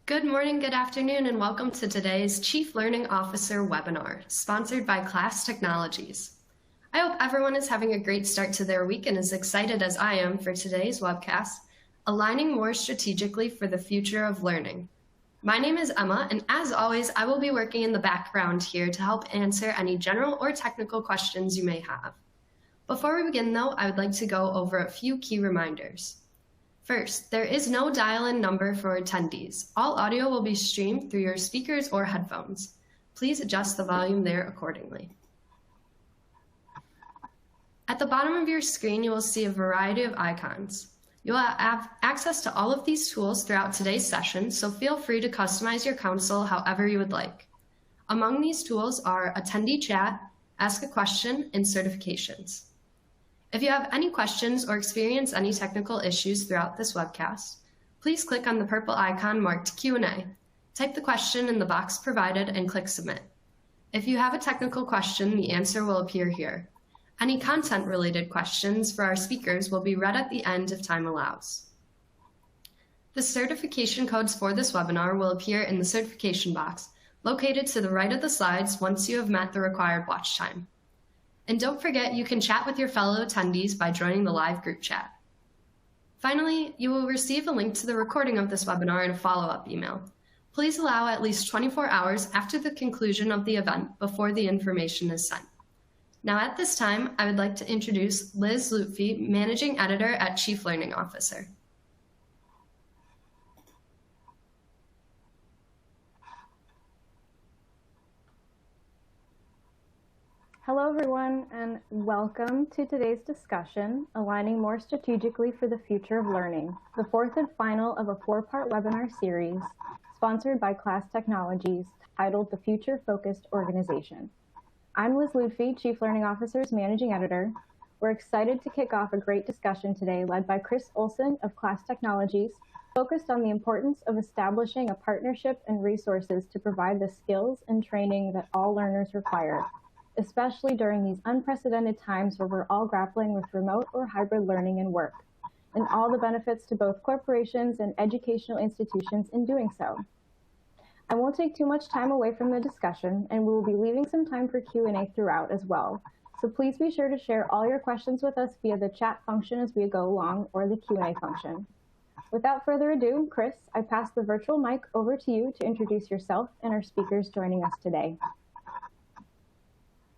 Good morning, good afternoon, and welcome to today's Chief Learning Officer webinar, sponsored by Class Technologies. I hope everyone is having a great start to their week and as excited as I am for today's webcast, Aligning More Strategically for the Future of Learning. My name is Emma, and as always, I will be working in the background here to help answer any general or technical questions you may have. Before we begin, though, I would like to go over a few key reminders. First, there is no dial-in number for attendees. All audio will be streamed through your speakers or headphones. Please adjust the volume there accordingly. At the bottom of your screen, you will see a variety of icons. You will have access to all of these tools throughout today's session, so feel free to customize your console however you would like. Among these tools are Attendee Chat, Ask a Question, and Certifications. If you have any questions or experience any technical issues throughout this webcast, please click on the purple icon marked Q&A. Type the question in the box provided and click Submit. If you have a technical question, the answer will appear here. Any content-related questions for our speakers will be read at the end if time allows. The certification codes for this webinar will appear in the certification box, located to the right of the slides once you have met the required watch time. And don't forget, you can chat with your fellow attendees by joining the live group chat. Finally, you will receive a link to the recording of this webinar in a follow-up email. Please allow at least 24 hours after the conclusion of the event before the information is sent. Now at this time, I would like to introduce Liz Lutfi, Managing Editor at Chief Learning Officer. Hello everyone, and welcome to today's discussion, Aligning More Strategically for the Future of Learning, the fourth and final of a four-part webinar series sponsored by Class Technologies titled The Future Focused Organization. I'm Liz Lutfi, Chief Learning Officer's Managing Editor. We're excited to kick off a great discussion today led by Chris Olson of Class Technologies, focused on the importance of establishing a partnership and resources to provide the skills and training that all learners require, especially during these unprecedented times where we're all grappling with remote or hybrid learning and work, and all the benefits to both corporations and educational institutions in doing so. I won't take too much time away from the discussion, and we will be leaving some time for Q&A throughout as well. So please be sure to share all your questions with us via the chat function as we go along, or the Q&A function. Without further ado, Chris, I pass the virtual mic over to you to introduce yourself and our speakers joining us today.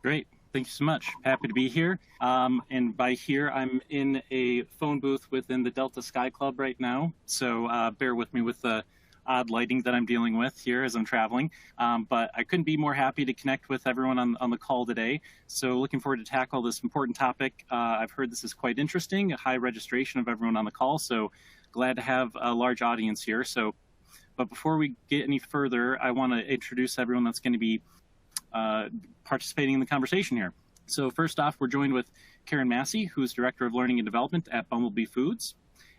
Great. Thank you so much. Happy to be here. And by here, I'm in a phone booth within the Delta Sky Club right now. So bear with me with the odd lighting that I'm dealing with here as I'm traveling. But I couldn't be more happy to connect with everyone on the call today. So looking forward to tackle this important topic. I've heard this is quite interesting, a high registration of everyone on the call. So glad to have a large audience here. But before we get any further, I want to introduce everyone that's going to be participating in the conversation here. So first off, we're joined with Karen Massey, who's Director of Learning and Development at Bumblebee Foods.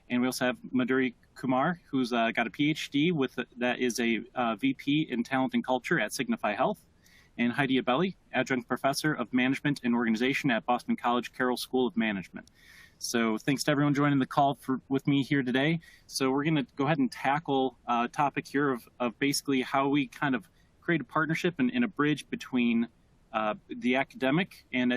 And we also have Madhuri Kumar, who's got a PhD that is a VP in Talent and Culture at Signify Health. And Heidi Abelli, Adjunct Professor of Management and Organization at Boston College Carroll School of Management. So thanks to everyone joining the call with me here today. So we're going to go ahead and tackle a topic here of basically how we kind of create a partnership and a bridge between the academic and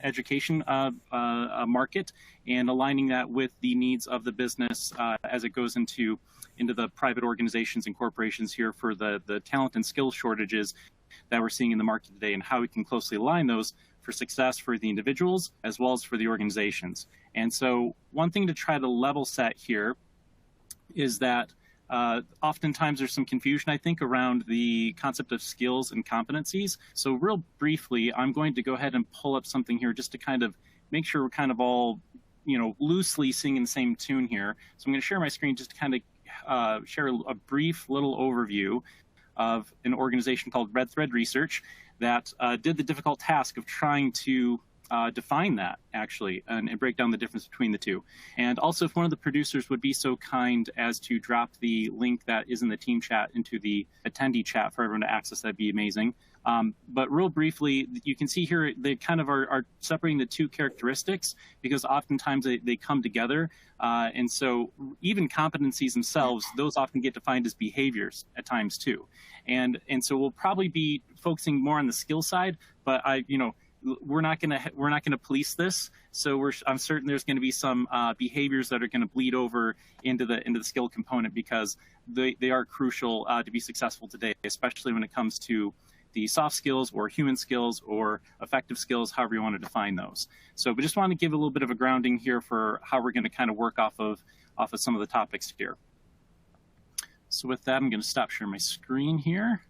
education market, and aligning that with the needs of the business as it goes into the private organizations and corporations here for the talent and skill shortages that we're seeing in the market today, and how we can closely align those for success for the individuals as well as for the organizations. And so one thing to try to level set here is that oftentimes there's some confusion, I think, around the concept of skills and competencies. So real briefly, I'm going to go ahead and pull up something here just to kind of make sure we're kind of all, loosely singing the same tune here. So I'm going to share my screen just to kind of share a brief little overview of an organization called Red Thread Research that did the difficult task of trying to define that, actually, and break down the difference between the two. And also, if one of the producers would be so kind as to drop the link that is in the team chat into the attendee chat for everyone to access, that'd be amazing. But real briefly, you can see here they kind of are separating the two characteristics because oftentimes they come together. And so even competencies themselves, those often get defined as behaviors at times too. And so we'll probably be focusing more on the skill side, but we're not gonna police this. So I'm certain there's going to be some behaviors that are going to bleed over into the skill component because they are crucial to be successful today, especially when it comes to the soft skills or human skills or effective skills, however you want to define those. So we just want to give a little bit of a grounding here for how we're going to kind of work off of some of the topics here. So with that, I'm going to stop sharing my screen here.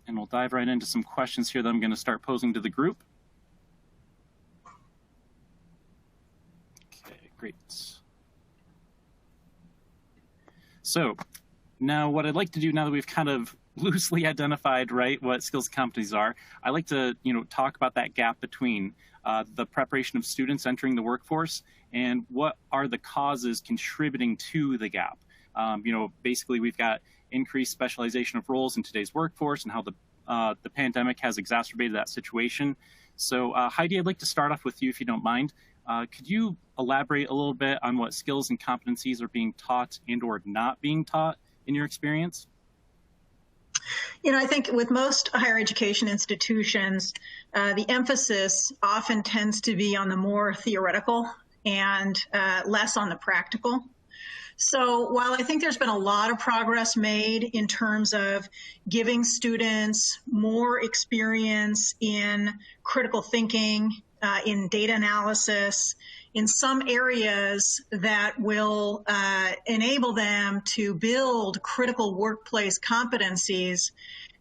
And we'll dive right into some questions here that I'm going to start posing to the group. Okay, great. So now what I'd like to do now that we've kind of loosely identified, right, what skills and competencies are, I like to, talk about that gap between the preparation of students entering the workforce and what are the causes contributing to the gap. Basically we've got increased specialization of roles in today's workforce and how the pandemic has exacerbated that situation. So Heidi, I'd like to start off with you if you don't mind. Could you elaborate a little bit on what skills and competencies are being taught and or not being taught in your experience? I think with most higher education institutions, the emphasis often tends to be on the more theoretical and less on the practical. So while I think there's been a lot of progress made in terms of giving students more experience in critical thinking, in data analysis, in some areas that will enable them to build critical workplace competencies,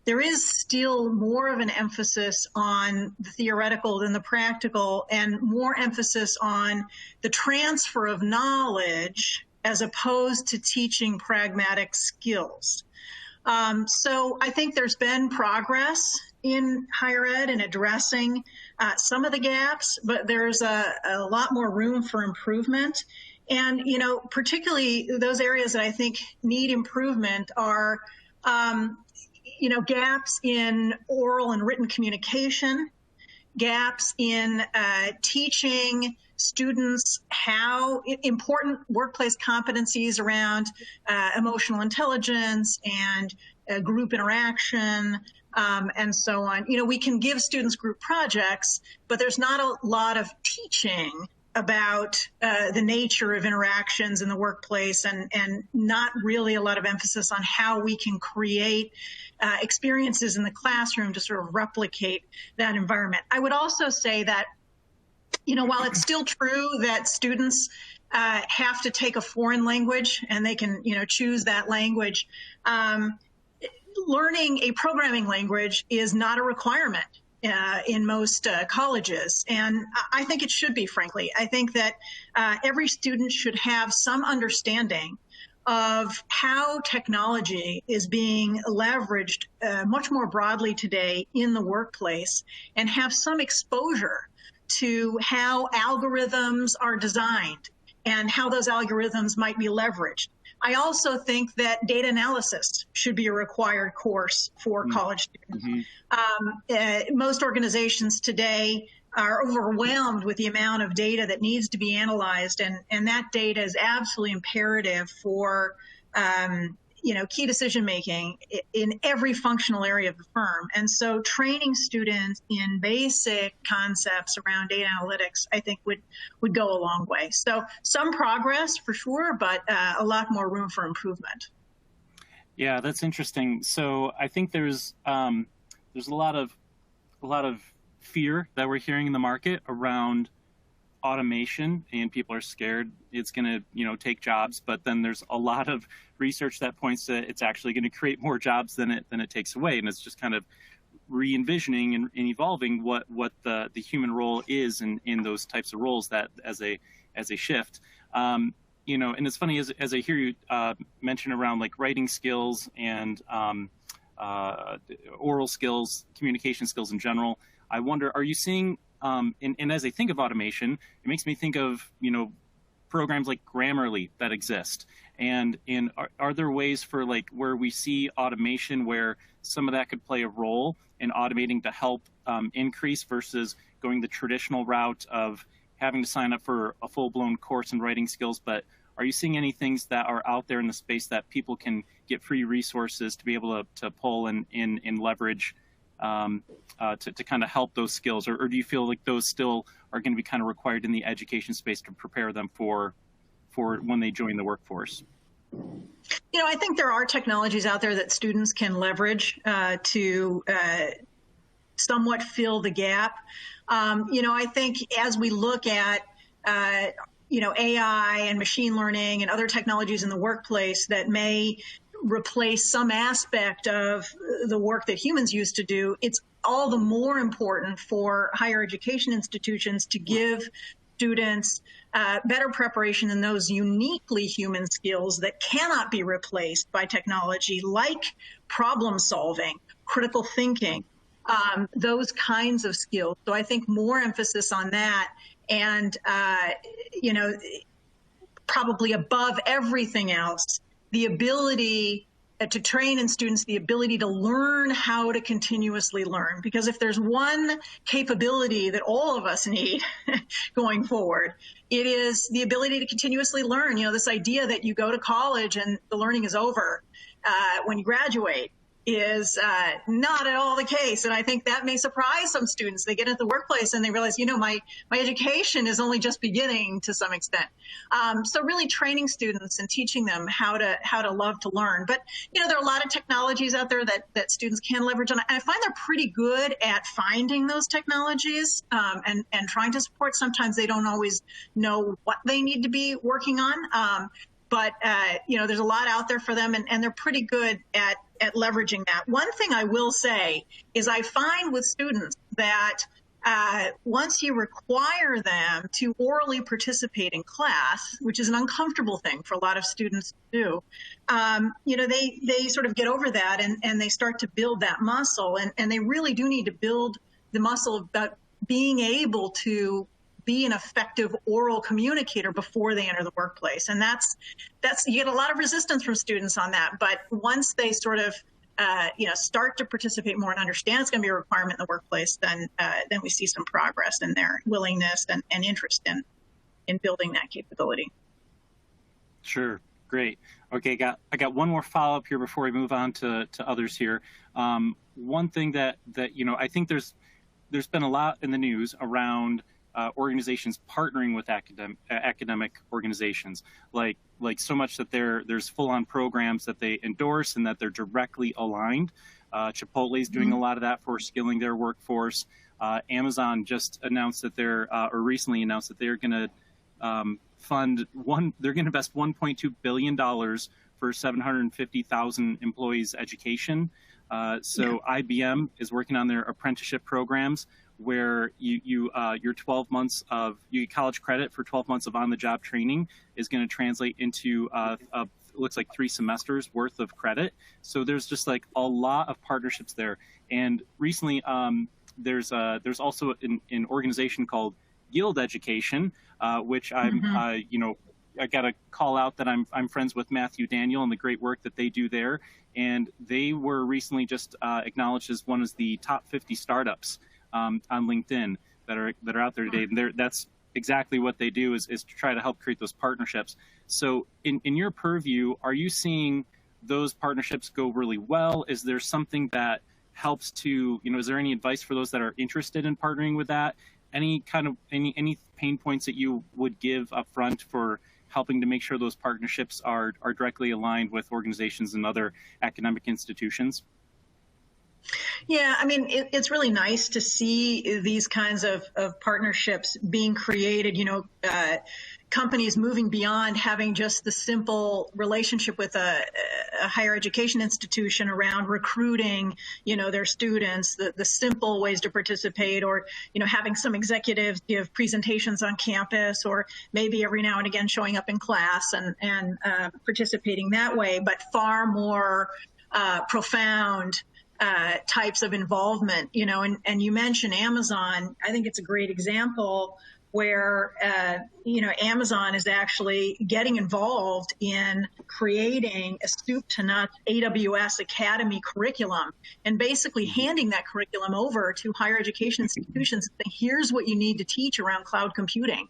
there is still more of an emphasis on the theoretical than the practical and more emphasis on the transfer of knowledge as opposed to teaching pragmatic skills. So I think there's been progress in higher ed in addressing some of the gaps, but there's a lot more room for improvement. And, particularly those areas that I think need improvement are, gaps in oral and written communication, gaps in teaching students how important workplace competencies around emotional intelligence and group interaction, and so on. We can give students group projects, but there's not a lot of teaching about the nature of interactions in the workplace and not really a lot of emphasis on how we can create experiences in the classroom to sort of replicate that environment. I would also say that, while it's still true that students have to take a foreign language and they can, choose that language, learning a programming language is not a requirement in most colleges. And I think it should be, frankly. I think that every student should have some understanding of how technology is being leveraged much more broadly today in the workplace and have some exposure to how algorithms are designed and how those algorithms might be leveraged. I also think that data analysis should be a required course for college students. Most organizations today are overwhelmed with the amount of data that needs to be analyzed, and that data is absolutely imperative for key decision making in every functional area of the firm. And so training students in basic concepts around data analytics, I think would go a long way. So some progress for sure, but a lot more room for improvement. Yeah, that's interesting. So I think there's a lot of fear that we're hearing in the market around automation, and people are scared it's going to take jobs, but then there's a lot of research that points to it's actually going to create more jobs than it takes away, and it's just kind of re-envisioning and evolving what the human role is in those types of roles that as a shift. And it's funny as I hear you mention around like writing skills and oral skills, communication skills in general, I wonder, are you seeing and as I think of automation, it makes me think of, programs like Grammarly that exist. And are there ways for like where we see automation where some of that could play a role in automating to help increase versus going the traditional route of having to sign up for a full-blown course in writing skills? But are you seeing any things that are out there in the space that people can get free resources to be able to pull and leverage to kind of help those skills? Or do you feel like those still are going to be kind of required in the education space to prepare them for when they join the workforce? You know, I think there are technologies out there that students can leverage to somewhat fill the gap. You know, I think as we look at you know, AI and machine learning and other technologies in the workplace that may replace some aspect of the work that humans used to do, it's all the more important for higher education institutions to give students better preparation in those uniquely human skills that cannot be replaced by technology, like problem solving, critical thinking, those kinds of skills. So I think more emphasis on that, and you know, probably above everything else, the ability to train in students the ability to learn how to continuously learn. Because if there's one capability that all of us need going forward, it is the ability to continuously learn. You know, this idea that you go to college and the learning is over when you graduate is not at all the case. And I think that may surprise some students. They get into the workplace and they realize, you know, my education is only just beginning to some extent. So really training students and teaching them how to love to learn. But, you know, there are a lot of technologies out there that students can leverage. And I find they're pretty good at finding those technologies and trying to support. Sometimes they don't always know what they need to be working on. But, you know, there's a lot out there for them, and they're pretty good at leveraging that. One thing I will say is I find with students that once you require them to orally participate in class, which is an uncomfortable thing for a lot of students to do, you know, they sort of get over that and they start to build that muscle. And they really do need to build the muscle about being able to be an effective oral communicator before they enter the workplace. And that's you get a lot of resistance from students on that. But once they sort of you know, start to participate more and understand it's going to be a requirement in the workplace, then we see some progress in their willingness and interest in building that capability. Sure, great. Okay, I got one more follow-up here before we move on to others here. One thing that you know, I think there's been a lot in the news around organizations partnering with academic organizations, like so much that there's full-on programs that they endorse and that they're directly aligned. Chipotle is doing a lot of that for skilling their workforce. Amazon just announced that or recently announced that they're going to they're going to invest $1.2 billion for 750,000 employees' education. So IBM is working on their apprenticeship programs, where your 12 months of college credit for 12 months of on-the-job training is going to translate into looks like 3 semesters worth of credit. So there's just like a lot of partnerships there. And recently, there's also an organization called Yield Education, which I'm you know, I got to call out that I'm friends with Matthew Daniel and the great work that they do there. And they were recently just acknowledged as one of the top 50 startups on LinkedIn that are out there today. And that's exactly what they do is to try to help create those partnerships. So in your purview, are you seeing those partnerships go really well? Is there something that helps to, you know, is there any advice for those that are interested in partnering with that? Any kind of any pain points that you would give up front for helping to make sure those partnerships are directly aligned with organizations and other academic institutions? Yeah, I mean, it's really nice to see these kinds of partnerships being created, you know, companies moving beyond having just the simple relationship with a higher education institution around recruiting, you know, their students, the simple ways to participate, or, you know, having some executives give presentations on campus, or maybe every now and again showing up in class and participating that way, but far more profound types of involvement, you know, and you mentioned Amazon. I think it's a great example where, Amazon is actually getting involved in creating a soup to nuts AWS Academy curriculum and basically handing that curriculum over to higher education institutions and saying, here's what you need to teach around cloud computing.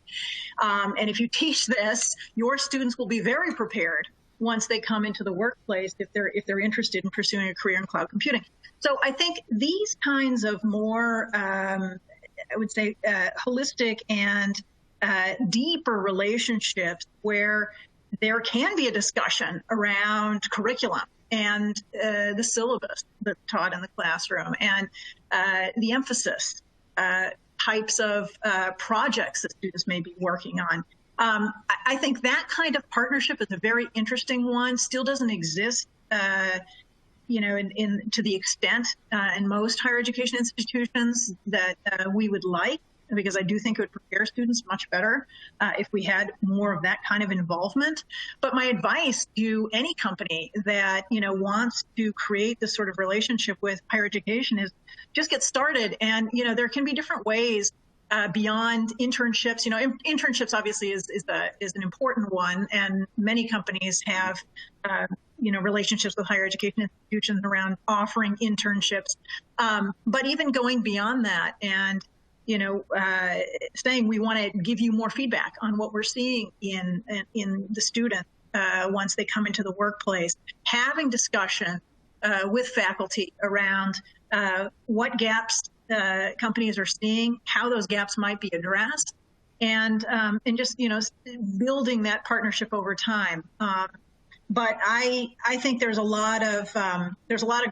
And if you teach this, your students will be very prepared once they come into the workplace if they're interested in pursuing a career in cloud computing. So I think these kinds of more, I would say, holistic and deeper relationships where there can be a discussion around curriculum and the syllabus that's taught in the classroom and the emphasis, types of projects that students may be working on. I think that kind of partnership is a very interesting one, still doesn't exist to the extent in most higher education institutions that we would like, because I do think it would prepare students much better if we had more of that kind of involvement. But my advice to any company that wants to create this sort of relationship with higher education is just get started. And there can be different ways beyond internships. Internships obviously is an important one, and many companies have relationships with higher education institutions around offering internships. But even going beyond that and saying we want to give you more feedback on what we're seeing in the students once they come into the workplace, having discussion with faculty around what gaps companies are seeing, how those gaps might be addressed, and just building that partnership over time. But I think there's a lot of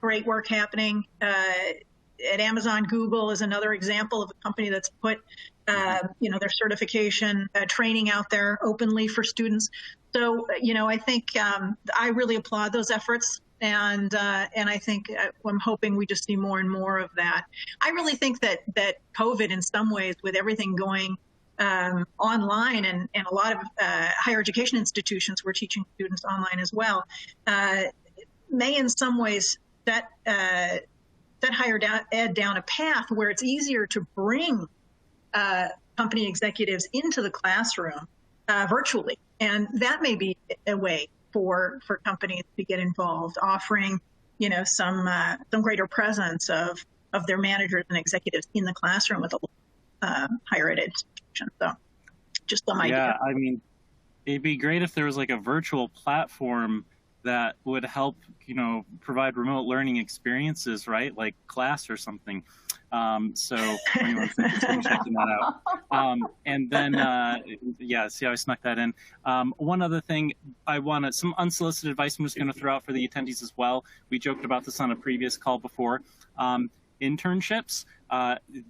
great work happening at Amazon. Google is another example of a company that's put their certification training out there openly for students. So I think I really applaud those efforts. And I think I'm hoping we just see more and more of that. I really think that COVID, in some ways, with everything going online and a lot of higher education institutions were teaching students online as well, may in some ways set higher ed down a path where it's easier to bring company executives into the classroom virtually. And that may be a way for companies to get involved, offering some greater presence of their managers and executives in the classroom with a higher ed institution. So just some idea. Yeah, I mean, it'd be great if there was like a virtual platform that would help provide remote learning experiences, right? Like class or something. So anyone's checking that out. And then, see how I snuck that in. One other thing, I wanted some unsolicited advice I'm just going to throw out for the attendees as well. We joked about this on a previous call before. Internships,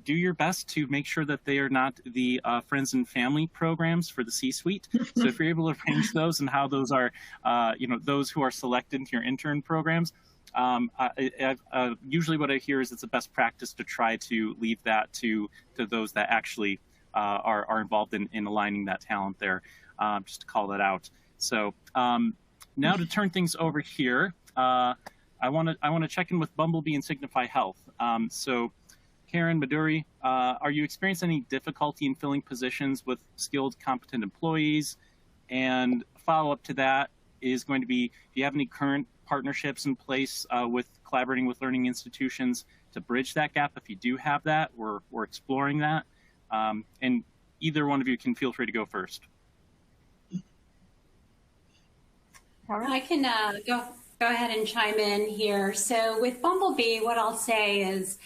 do your best to make sure that they are not the friends and family programs for the C-suite. So if you're able to arrange those and how those are, those who are selected into your intern programs, usually what I hear is it's a best practice to try to leave that to those that actually are involved in aligning that talent there, just to call that out. So now to turn things over here, I want to check in with Bumblebee and Signify Health. So Karen, Maduri, are you experiencing any difficulty in filling positions with skilled, competent employees? And follow up to that is going to be, do you have any current partnerships in place with collaborating with learning institutions to bridge that gap? If you do have that, we're exploring that. And either one of you can feel free to go first. I can go ahead and chime in here. So with Bumblebee, what I'll say is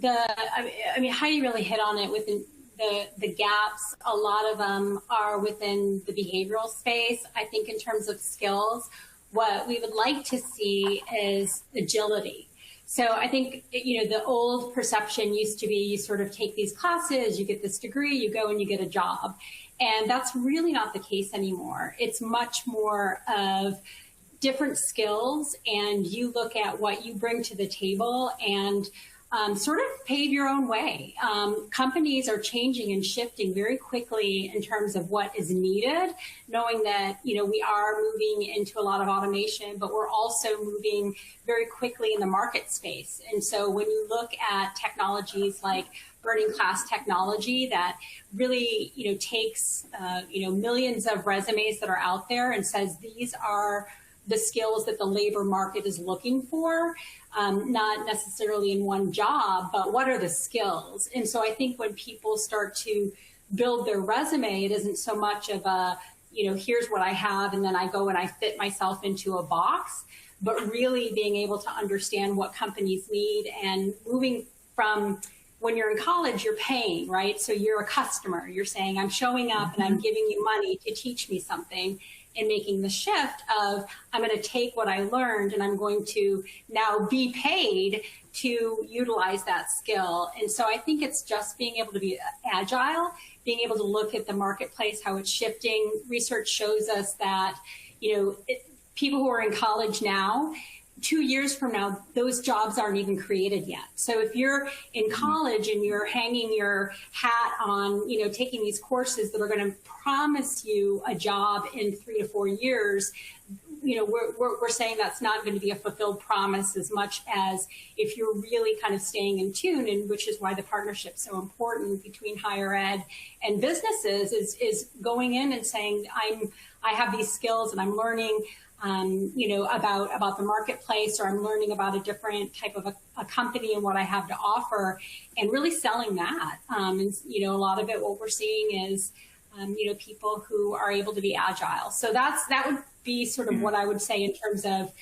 Heidi really hit on it with the gaps. A lot of them are within the behavioral space. I think in terms of skills, what we would like to see is agility. So I think, the old perception used to be you sort of take these classes, you get this degree, you go and you get a job. And that's really not the case anymore. It's much more of different skills, and you look at what you bring to the table and sort of pave your own way. Companies are changing and shifting very quickly in terms of what is needed, knowing that, we are moving into a lot of automation, but we're also moving very quickly in the market space. And so when you look at technologies like burning class technology that really, takes, millions of resumes that are out there and says, these are the skills that the labor market is looking for, not necessarily in one job, but what are the skills? And so I think when people start to build their resume, it isn't so much of a, here's what I have, and then I go and I fit myself into a box, but really being able to understand what companies need and moving from when you're in college, you're paying, right? So you're a customer. You're saying, I'm showing up and I'm giving you money to teach me something, and making the shift of, I'm going to take what I learned and I'm going to now be paid to utilize that skill. And so I think it's just being able to be agile, being able to look at the marketplace, how it's shifting. Research shows us that, people who are in college now, 2 years from now, those jobs aren't even created yet. So if you're in college and you're hanging your hat on, taking these courses that are going to promise you a job in 3 to 4 years, we're saying that's not going to be a fulfilled promise as much as if you're really kind of staying in tune, and which is why the partnership's so important between higher ed and businesses is going in and saying, I have these skills and I'm learning about the marketplace, or I'm learning about a different type of a company and what I have to offer, and really selling that. And, a lot of it, what we're seeing is, people who are able to be agile. So that would be sort of what I would say in terms of,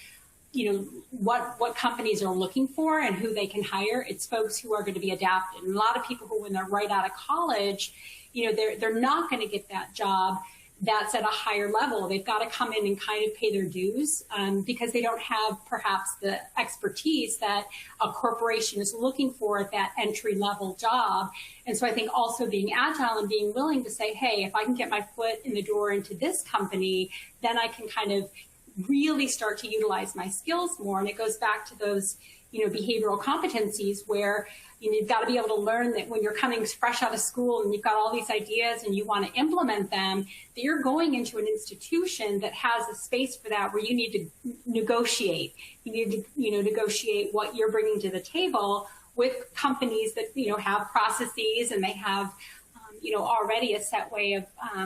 what companies are looking for and who they can hire. It's folks who are going to be adapted. And a lot of people who, when they're right out of college, they're not going to get that job that's at a higher level. They've got to come in and kind of pay their dues because they don't have perhaps the expertise that a corporation is looking for at that entry level job. And so I think also being agile and being willing to say, hey, if I can get my foot in the door into this company, then I can kind of really start to utilize my skills more. And it goes back to those, behavioral competencies where you've got to be able to learn that when you're coming fresh out of school and you've got all these ideas and you want to implement them, that you're going into an institution that has a space for that, where you need to negotiate. You need to, negotiate what you're bringing to the table with companies that, have processes and they have, already a set way of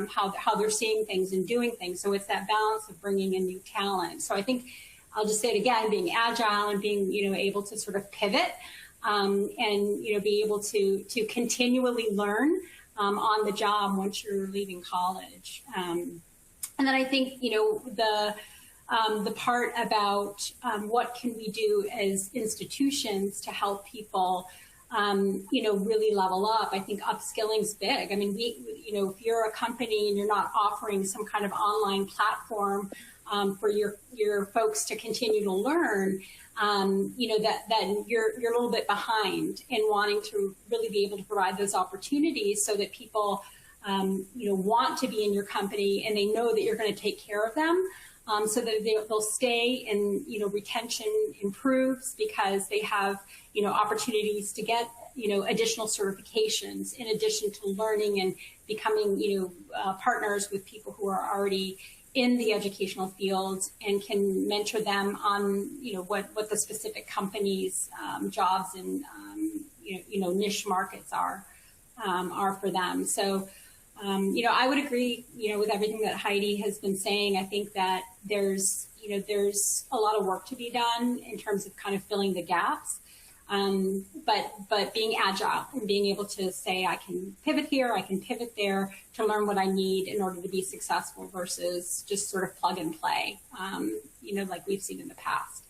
how they're seeing things and doing things. So it's that balance of bringing in new talent. So I think I'll just say it again, being agile and being, able to sort of pivot and, be able to continually learn on the job once you're leaving college. And then I think, the part about what can we do as institutions to help people, really level up. I think upskilling's big. I mean, if you're a company and you're not offering some kind of online platform for your folks to continue to learn, that you're a little bit behind in wanting to really be able to provide those opportunities so that people, want to be in your company and they know that you're going to take care of them, so that they'll stay and, retention improves because they have, opportunities to get, additional certifications in addition to learning and becoming, partners with people who are already in the educational field and can mentor them on, what the specific companies, jobs and, niche markets are for them. So, I would agree, with everything that Heidi has been saying. I think that there's a lot of work to be done in terms of kind of filling the gaps. But being agile and being able to say, I can pivot here, I can pivot there to learn what I need in order to be successful versus just sort of plug and play, like we've seen in the past.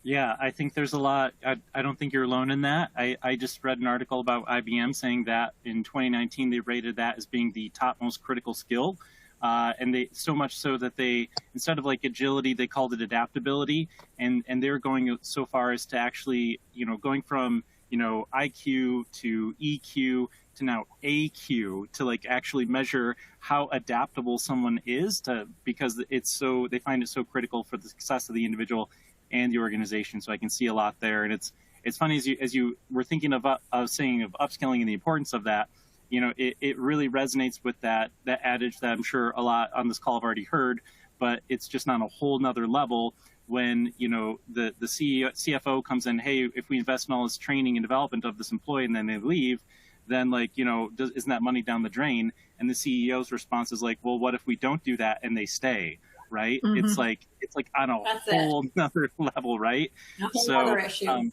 Yeah, I think there's a lot. I don't think you're alone in that. I just read an article about IBM saying that in 2019, they rated that as being the top most critical skill. And they so much so that they, instead of like agility, they called it adaptability. And they're going so far as to actually, going from, IQ to EQ to now AQ to like actually measure how adaptable someone is because they find it so critical for the success of the individual and the organization. So I can see a lot there. And it's funny as you were thinking of saying of upskilling and the importance of that, it really resonates with that adage that I'm sure a lot on this call have already heard, but it's just on a whole nother level when, you know, the CEO, CFO comes in, hey, if we invest in all this training and development of this employee and then they leave, then, like, you know, isn't that money down the drain? And the CEO's response is like, well, what if we don't do that and they stay, right? Mm-hmm. It's like on a whole nother level, right? A whole other issue.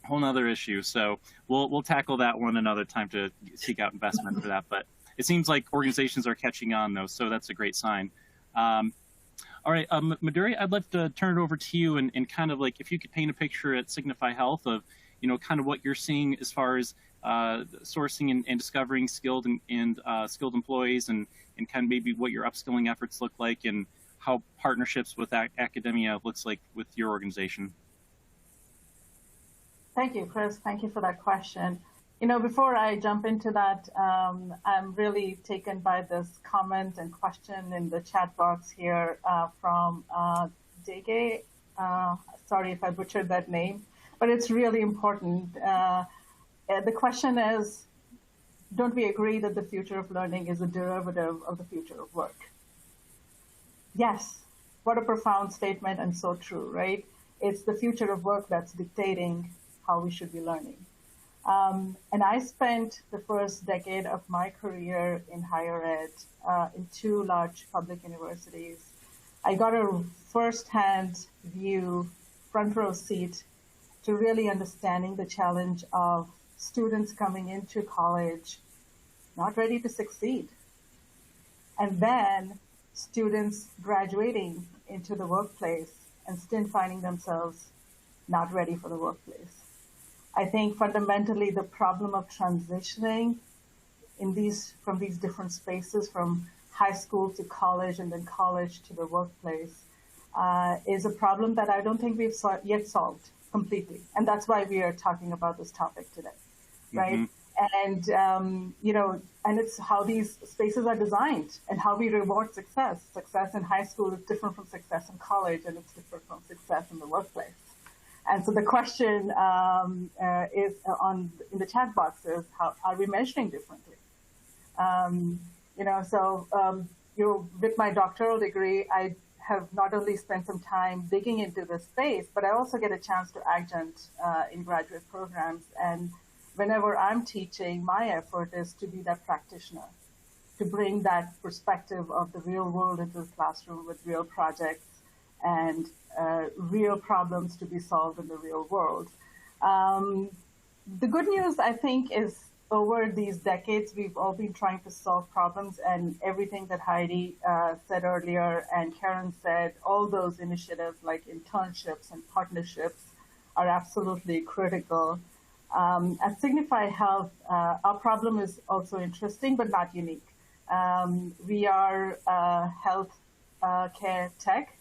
Whole nother issue. So we'll tackle that one another time to seek out investment for that. But it seems like organizations are catching on, though, so that's a great sign. All right, Madhuri, I'd love to turn it over to you and kind of like if you could paint a picture at Signify Health of, you know, kind of what you're seeing as far as sourcing and discovering skilled and skilled employees and kind of maybe what your upskilling efforts look like and how partnerships with academia looks like with your organization. Thank you, Chris. Thank you for that question. You know, before I jump into that, I'm really taken by this comment and question in the chat box here from Dege. Sorry if I butchered that name, but it's really important. The question is, don't we agree that the future of learning is a derivative of the future of work? Yes. What a profound statement and so true, right? It's the future of work that's dictating how we should be learning. And I spent the first decade of my career in higher ed in two large public universities. I got a first-hand view, front row seat, to really understanding the challenge of students coming into college not ready to succeed. And then students graduating into the workplace and still finding themselves not ready for the workplace. I think fundamentally the problem of transitioning from these different spaces, from high school to college and then college to the workplace, is a problem that I don't think we've yet solved completely. And that's why we are talking about this topic today, right? Mm-hmm. And, you know, and it's how these spaces are designed and how we reward success. Success in high school is different from success in college, and it's different from success in the workplace. And so the question is in the chat box is, how are we measuring differently? You know, so with my doctoral degree, I have not only spent some time digging into this space, but I also get a chance to adjunct in graduate programs. And whenever I'm teaching, my effort is to be that practitioner, to bring that perspective of the real world into the classroom with real projects and real problems to be solved in the real world. The good news, I think, is over these decades, we've all been trying to solve problems, and everything that Heidi said earlier and Karen said, all those initiatives like internships and partnerships are absolutely critical. At Signify Health, our problem is also interesting, but not unique. We are health care tech.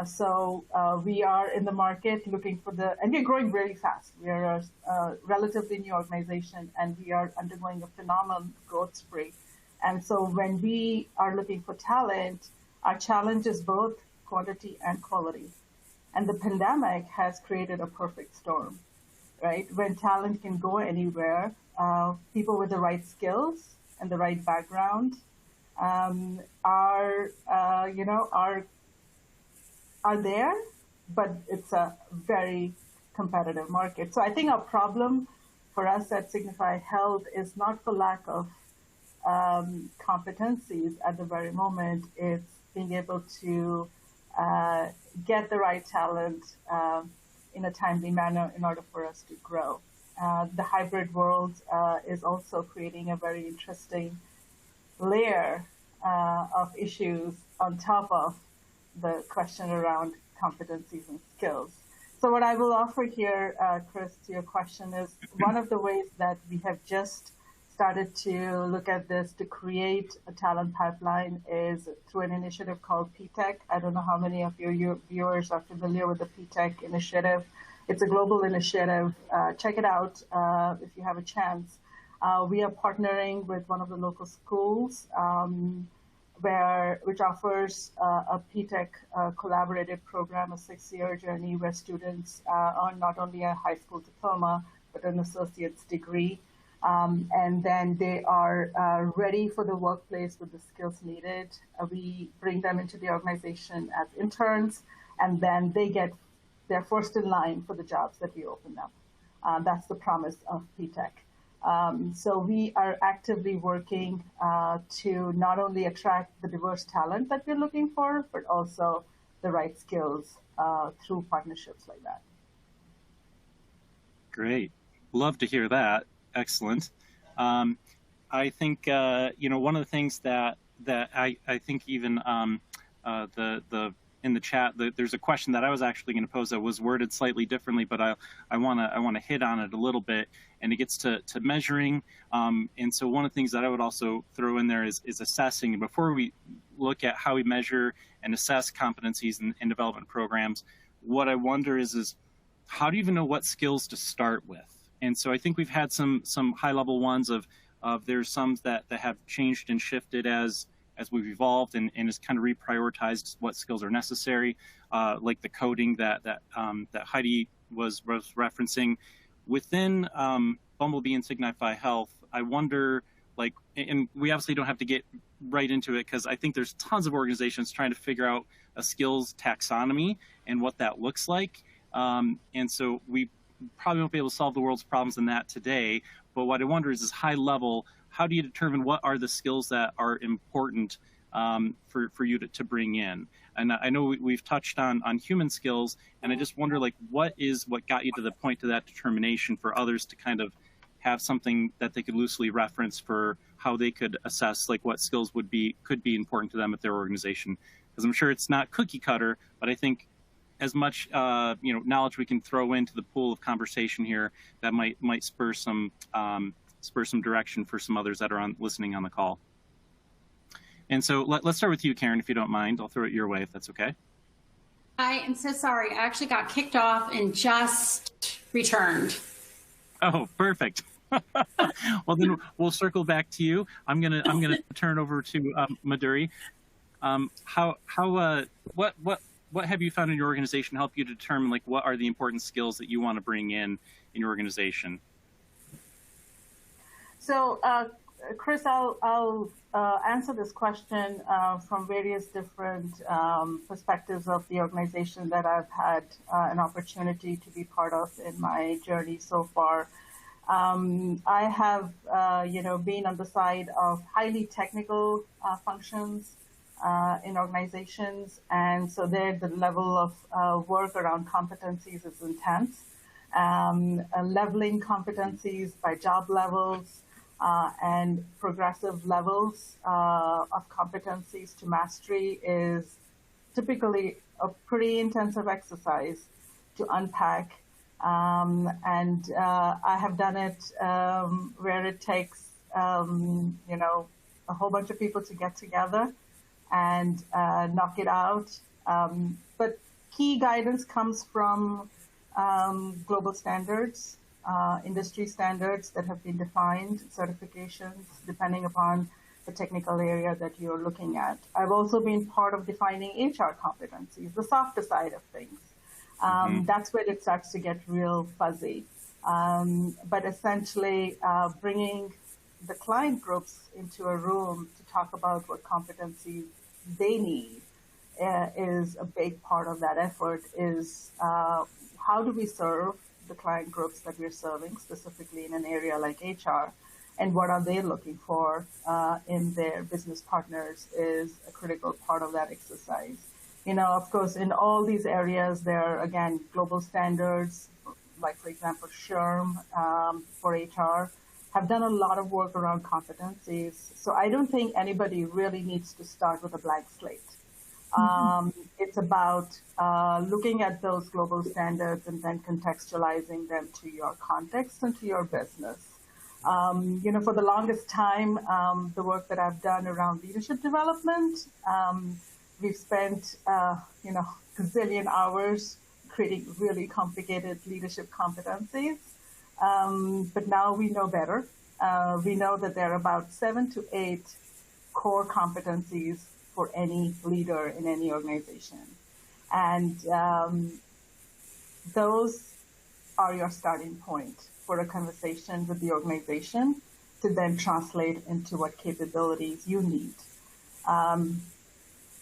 So we are in the market looking for and we're growing really fast. We are a relatively new organization, and we are undergoing a phenomenal growth spree. And so when we are looking for talent, our challenge is both quantity and quality. And the pandemic has created a perfect storm, right? When talent can go anywhere, people with the right skills and the right background are there, but it's a very competitive market. So I think our problem for us at Signify Health is not for lack of competencies at the very moment. It's being able to get the right talent in a timely manner in order for us to grow. The hybrid world is also creating a very interesting layer of issues on top of the question around competencies and skills. So what I will offer here, Chris, to your question is one of the ways that we have just started to look at this to create a talent pipeline is through an initiative called PTech. I don't know how many of your viewers are familiar with the PTech initiative. It's a global initiative. Check it out if you have a chance. We are partnering with one of the local schools which offers a PTech collaborative program, a 6-year journey where students earn not only a high school diploma, but an associate's degree. And then they are ready for the workplace with the skills needed. We bring them into the organization as interns, and then they're first in line for the jobs that we open up. That's the promise of PTech. So we are actively working to not only attract the diverse talent that we're looking for, but also the right skills through partnerships like that. Great. Love to hear that. Excellent. I think, one of the things that I think even in the chat, there's a question that I was actually going to pose that was worded slightly differently, but I want to hit on it a little bit, and it gets to measuring. And so one of the things that I would also throw in there is assessing. And before we look at how we measure and assess competencies in development programs, what I wonder is how do you even know what skills to start with? And so I think we've had some high level ones of there's some that have changed and shifted as we've evolved and has kind of reprioritized what skills are necessary, like the coding that Heidi was referencing. Within Bumblebee and Signify Health, I wonder, and we obviously don't have to get right into it because I think there's tons of organizations trying to figure out a skills taxonomy and what that looks like. And so we probably won't be able to solve the world's problems in that today. But what I wonder is high level, how do you determine what are the skills that are important for you to bring in? And I know we've touched on human skills, and I just wonder, what got you to the point to that determination for others to kind of have something that they could loosely reference for how they could assess what skills could be important to them at their organization? Because I'm sure it's not cookie cutter, but I think as much knowledge we can throw into the pool of conversation here, that might spur some direction for some others that are listening on the call. And so let's start with you, Karen, if you don't mind. I'll throw it your way if that's okay. I am so sorry. I actually got kicked off and just returned. Oh, perfect. Well, then we'll circle back to you. I'm gonna turn over to Madhuri. What have you found in your organization help you determine what are the important skills that you want to bring in your organization? So, Chris, I'll answer this question from various different perspectives of the organization that I've had an opportunity to be part of in my journey so far. I have, been on the side of highly technical functions in organizations, and so there the level of work around competencies is intense. Leveling competencies by job levels and progressive levels of competencies to mastery is typically a pretty intensive exercise to unpack. And I have done it where it takes, a whole bunch of people to get together and knock it out. But key guidance comes from global standards, industry standards that have been defined, certifications, depending upon the technical area that you're looking at. I've also been part of defining HR competencies, the softer side of things. That's where it starts to get real fuzzy. But essentially, bringing the client groups into a room to talk about what competencies they need is a big part of that effort. Is how do we serve the client groups that we're serving, specifically in an area like HR, and what are they looking for in their business partners is a critical part of that exercise. Of course, in all these areas, there are, again, global standards, like, for example, SHRM for HR, have done a lot of work around competencies. So I don't think anybody really needs to start with a blank slate. It's about looking at those global standards and then contextualizing them to your context and to your business. For the longest time, the work that I've done around leadership development, we've spent, gazillion hours creating really complicated leadership competencies. But now we know better. We know that there are about 7 to 8 core competencies for any leader in any organization. And those are your starting point for a conversation with the organization to then translate into what capabilities you need.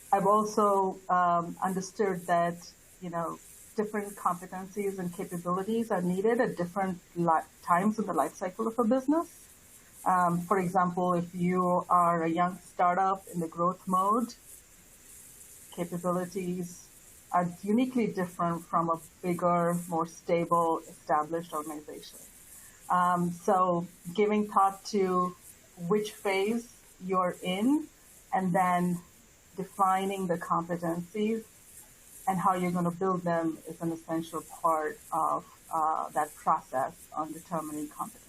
I've also understood that different competencies and capabilities are needed at different times in the life cycle of a business. For example, if you are a young startup in the growth mode, capabilities are uniquely different from a bigger, more stable, established organization. So giving thought to which phase you're in and then defining the competencies and how you're going to build them is an essential part of that process on determining competencies.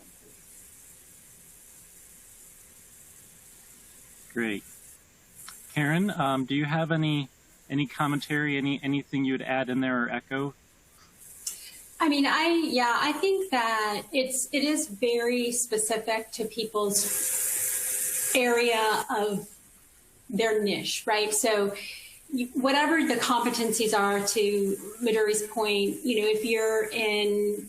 Great. Karen, do you have any commentary, anything you would add in there or echo? I mean, I think that it is very specific to people's area of their niche, right? So whatever the competencies are, to Madhuri's point, if you're in,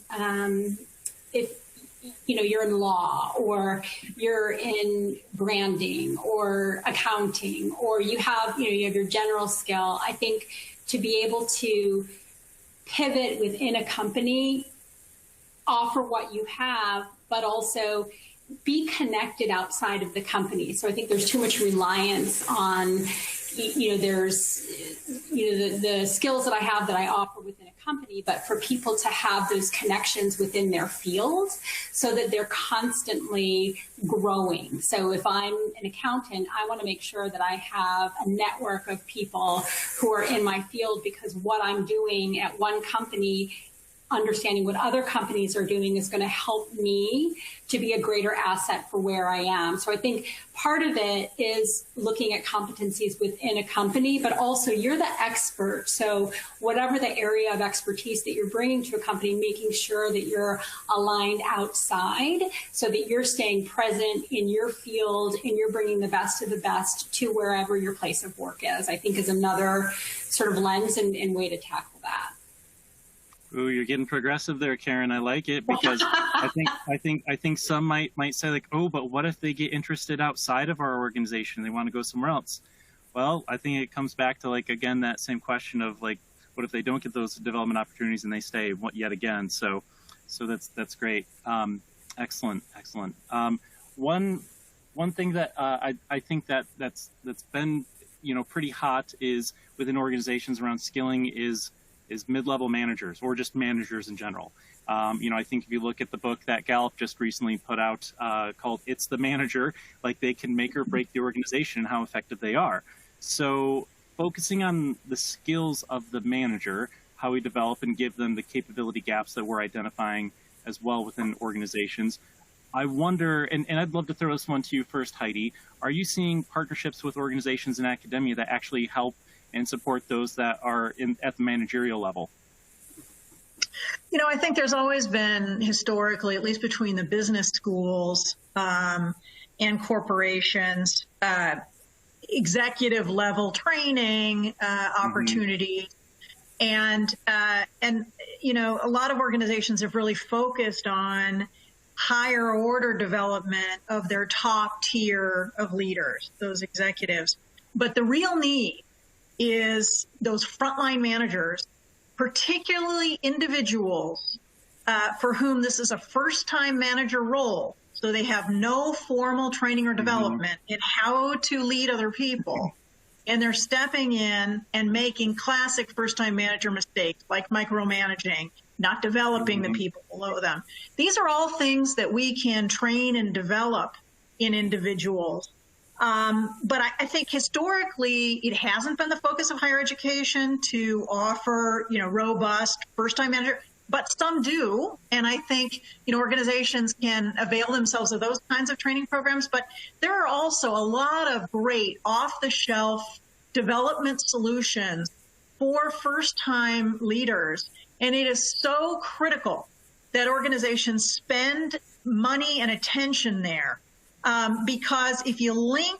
you're in law, or you're in branding or accounting, or you have your general skill, I think to be able to pivot within a company, offer what you have, but also be connected outside of the company. So I think there's too much reliance on, there's, the skills that I have that I offer within a company, but for people to have those connections within their field so that they're constantly growing. So if I'm an accountant, I want to make sure that I have a network of people who are in my field, because what I'm doing at one company, understanding what other companies are doing, is going to help me to be a greater asset for where I am. So I think part of it is looking at competencies within a company, but also you're the expert. So whatever the area of expertise that you're bringing to a company, making sure that you're aligned outside so that you're staying present in your field and you're bringing the best of the best to wherever your place of work is, I think is another sort of lens and way to tackle that. Ooh, you're getting progressive there, Karen. I like it, because I think some might say like, oh, but what if they get interested outside of our organization? They want to go somewhere else. Well, I think it comes back to, like, again, that same question of, like, what if they don't get those development opportunities and they stay yet again? So that's great. Excellent. One thing that I think that's been pretty hot is within organizations around skilling is mid-level managers, or just managers in general. I think if you look at the book that Gallup just recently put out called "It's the Manager," like, they can make or break the organization and how effective they are. So focusing on the skills of the manager, how we develop and give them the capability gaps that we're identifying as well within organizations. I wonder, and I'd love to throw this one to you first, Heidi, are you seeing partnerships with organizations in academia that actually help and support those that are at the managerial level? I think there's always been, historically, at least between the business schools and corporations, executive level training opportunities. And a lot of organizations have really focused on higher order development of their top tier of leaders, those executives. But the real need is those frontline managers, particularly individuals for whom this is a first-time manager role. So they have no formal training or development in how to lead other people. And they're stepping in and making classic first-time manager mistakes, like micromanaging, not developing the people below them. These are all things that we can train and develop in individuals. But I think historically, it hasn't been the focus of higher education to offer, robust first-time manager, but some do. And I think, organizations can avail themselves of those kinds of training programs. But there are also a lot of great off-the-shelf development solutions for first-time leaders. And it is so critical that organizations spend money and attention there. Because if you link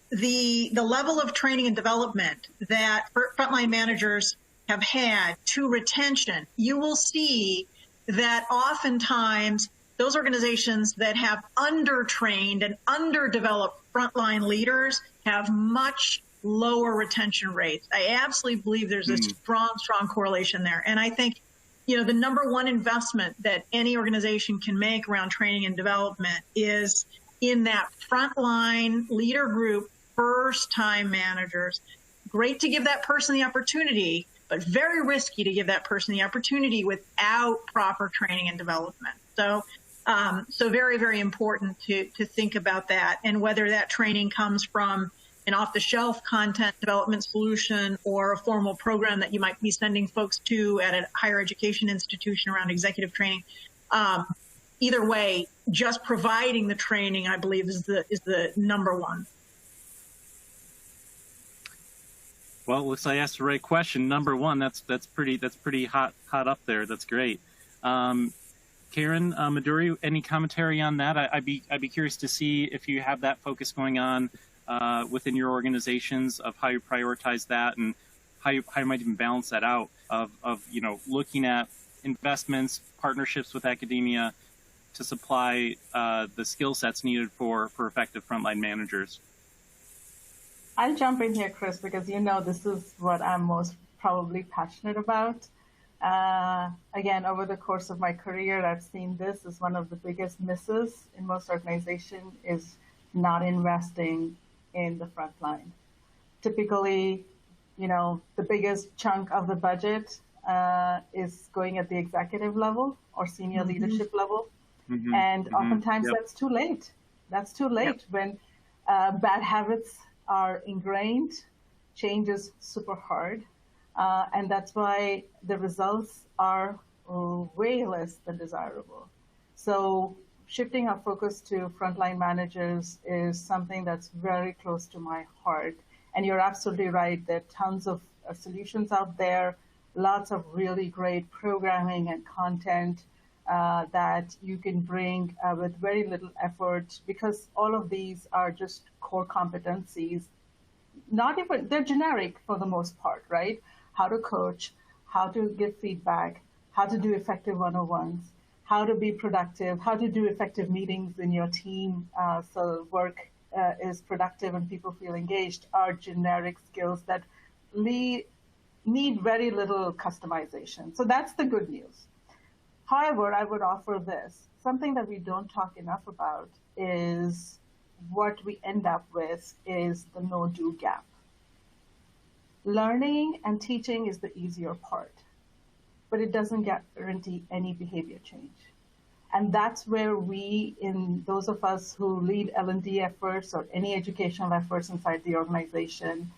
the level of training and development that frontline managers have had to retention, you will see that oftentimes those organizations that have undertrained and underdeveloped frontline leaders have much lower retention rates. I absolutely believe there's a strong correlation there. And I think, the number one investment that any organization can make around training and development is in that frontline leader group, first-time managers. Great to give that person the opportunity, but very risky to give that person the opportunity without proper training and development. So very, very important to think about that, and whether that training comes from an off-the-shelf content development solution or a formal program that you might be sending folks to at a higher education institution around executive training. Either way, just providing the training, I believe, is the number one. Well, looks like I asked the right question. Number one, that's pretty hot up there. That's great. Karen Maduri, any commentary on that? I'd be curious to see if you have that focus going on within your organizations, of how you prioritize that, and how you might even balance that out of looking at investments, partnerships with academia to supply the skill sets needed for effective frontline managers. I'll jump in here, Chris, because this is what I'm most probably passionate about. Again, over the course of my career, I've seen this as one of the biggest misses in most organizations, is not investing in the front line. Typically, the biggest chunk of the budget is going at the executive level or senior leadership level. And oftentimes that's too late. That's too late when bad habits are ingrained. Change is super hard. And that's why the results are way less than desirable. So shifting our focus to frontline managers is something that's very close to my heart. And you're absolutely right. There are tons of solutions out there, lots of really great programming and content that you can bring with very little effort, because all of these are just core competencies. They're generic for the most part, right? How to coach, how to give feedback, how to do effective one-on-ones, how to be productive, how to do effective meetings in your team so work is productive and people feel engaged, are generic skills that need very little customization. So that's the good news. However, I would offer this. Something that we don't talk enough about is what we end up with is the no-do gap. Learning and teaching is the easier part, but it doesn't guarantee any behavior change. And that's where those of us who lead L&D efforts or any educational efforts inside the organization,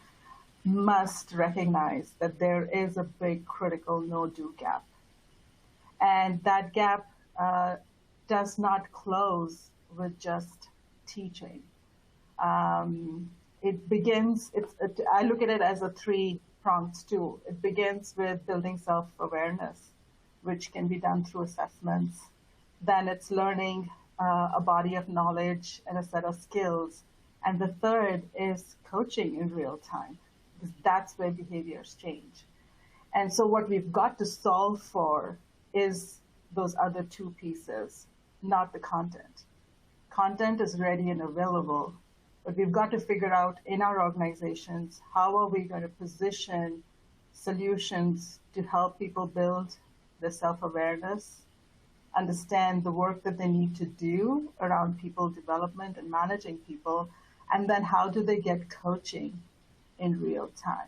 must recognize that there is a big critical no-do gap. And that gap does not close with just teaching. It begins, I look at it as a three-pronged stool. It begins with building self-awareness, which can be done through assessments. Then it's learning a body of knowledge and a set of skills. And the third is coaching in real time, because that's where behaviors change. And so what we've got to solve for is those other two pieces, not the content. Content is ready and available, but we've got to figure out in our organizations, how are we going to position solutions to help people build their self-awareness, understand the work that they need to do around people development and managing people, and then how do they get coaching in real time.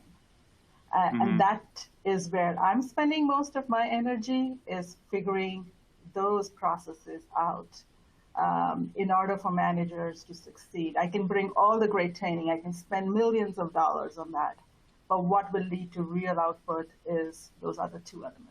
And that is where I'm spending most of my energy, is figuring those processes out in order for managers to succeed. I can bring all the great training, I can spend millions of dollars on that, but what will lead to real output is those other two elements.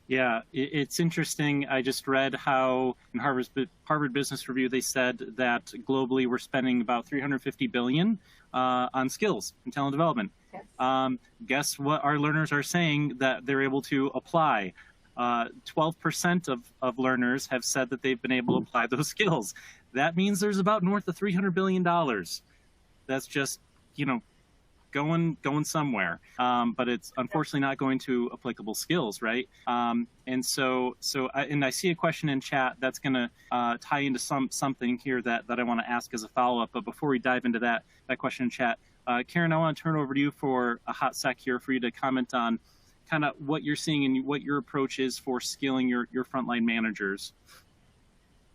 Yeah, it's interesting. I just read how in Harvard Business Review, they said that globally we're spending about $350 billion on skills and talent development. Yes. Guess what our learners are saying that they're able to apply? 12% of learners have said that they've been able to apply those skills. That means there's about north of $300 billion. That's just, going somewhere, but it's unfortunately not going to applicable skills, right? And I see a question in chat that's going to tie into something here that I want to ask as a follow-up. But before we dive into that question in chat, Karen, I want to turn over to you for a hot sec here for you to comment on kind of what you're seeing and what your approach is for skilling your frontline managers.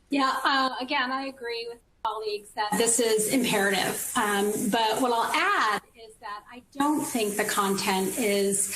Yeah, again, I agree with colleagues that this is imperative. But what I'll add is that I don't think the content is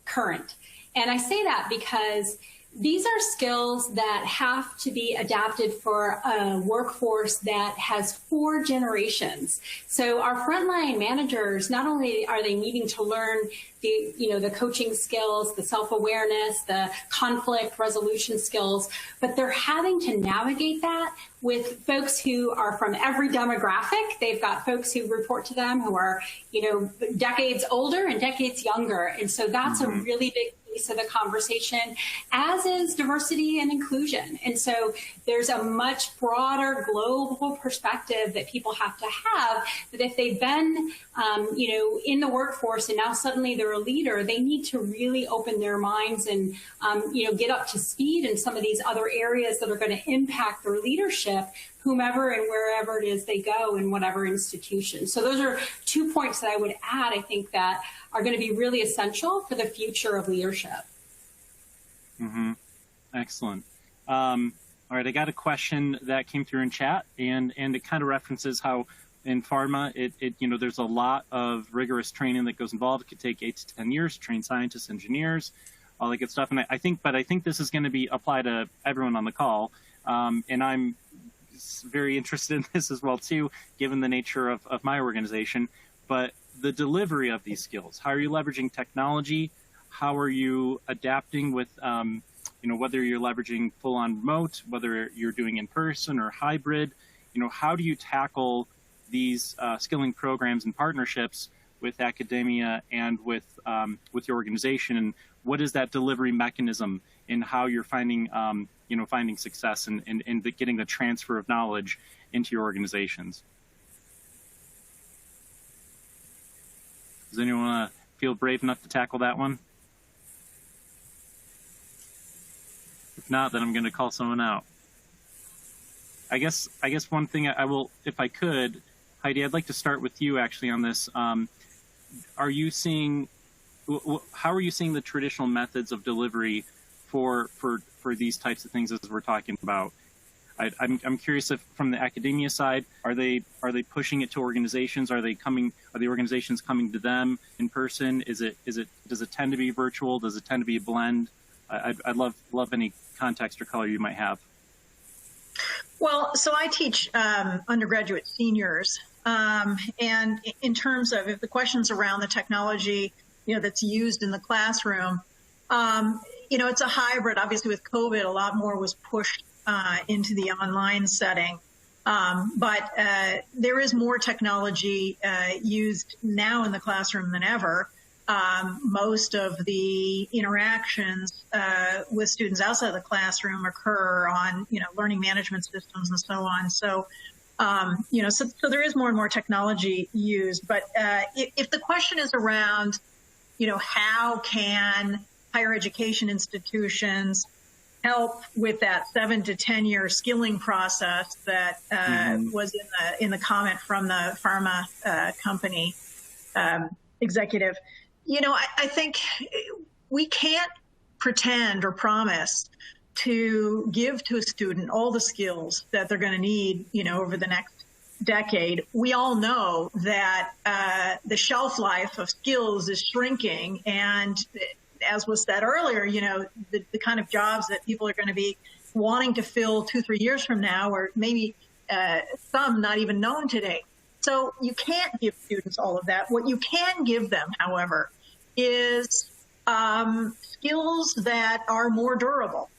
current. And I say that because these are skills that have to be adapted for a workforce that has 4 generations. So our frontline managers, not only are they needing to learn the coaching skills, the self-awareness, the conflict resolution skills, but they're having to navigate that with folks who are from every demographic. They've got folks who report to them who are, decades older and decades younger. And so that's a really big piece of the conversation, as is diversity and inclusion. And so there's a much broader global perspective that people have to have, that if they've been, in the workforce and now suddenly they're a leader, they need to really open their minds and, get up to speed in some of these other areas that are going to impact their leadership, whomever and wherever it is they go in whatever institution. So those are 2 points that I would add, I think, that are going to be really essential for the future of leadership. Excellent. All right, I got a question that came through in chat, and it kind of references how in pharma, there's a lot of rigorous training that goes involved. It could take 8 to 10 years to train scientists, engineers, all that good stuff. And I think this is going to be applied to everyone on the call. And I'm very interested in this as well too, given the nature of my organization. But the delivery of these skills, how are you leveraging technology? How are you adapting with, whether you're leveraging full-on remote, whether you're doing in person or hybrid? How do you tackle these skilling programs and partnerships with academia and with your organization? And what is that delivery mechanism in how you're finding finding success and getting the transfer of knowledge into your organizations? Does anyone feel brave enough to tackle that one? If not, then I'm going to call someone out. I guess one thing I will, if I could, Heidi, I'd like to start with you actually on this. How are you seeing the traditional methods of delivery for these types of things as we're talking about? I'm curious if from the academia side, are they pushing it to organizations? Are the organizations coming to them in person? Does it tend to be virtual? Does it tend to be a blend? I'd love any context or color you might have. Well, so I teach undergraduate seniors, and in terms of if the question's around the technology, that's used in the classroom, it's a hybrid. Obviously, with COVID, a lot more was pushed into the online setting, but there is more technology used now in the classroom than ever. Most of the interactions with students outside the classroom occur on, learning management systems and so on. So, so there is more and more technology used. But if the question is around, how can higher education institutions help with that 7 to 10 year skilling process that was in the comment from the pharma company executive? I think we can't pretend or promise to give to a student all the skills that they're going to need, over the next decade. We all know that the shelf life of skills is shrinking, and as was said earlier, the kind of jobs that people are going to be wanting to fill 2-3 years from now, or maybe some not even known today. So you can't give students all of that. What you can give them, however, is skills that are more durable.